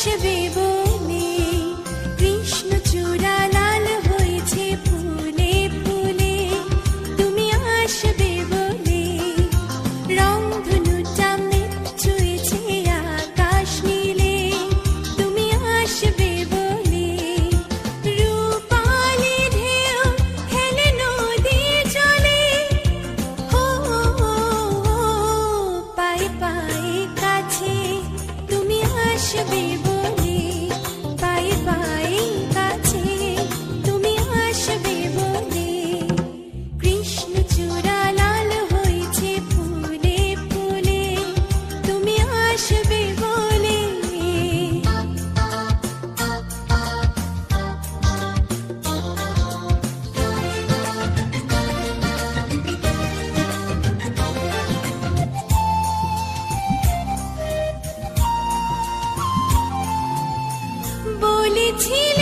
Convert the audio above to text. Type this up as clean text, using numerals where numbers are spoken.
আসবে বলে কৃষ্ণচূড়া লাল হয়েছে ফুলে ফুলে, তুমি আসবে বলে রংধনুটা ছুঁয়েছে আকাশ নীলে, তুমি আসবে বলে রূপালি ঢেউ হেলে নদীর জলে, হো পায়ে পায়ে কাছে তুমি আসবে বলে, পায়ে পায়ে কাছে তুমি আসবে বলে কৃষ্ণচূড়া লাল হয়েছে ফুলে ফুলে, তুমি আসবে বলে। বলেছিলে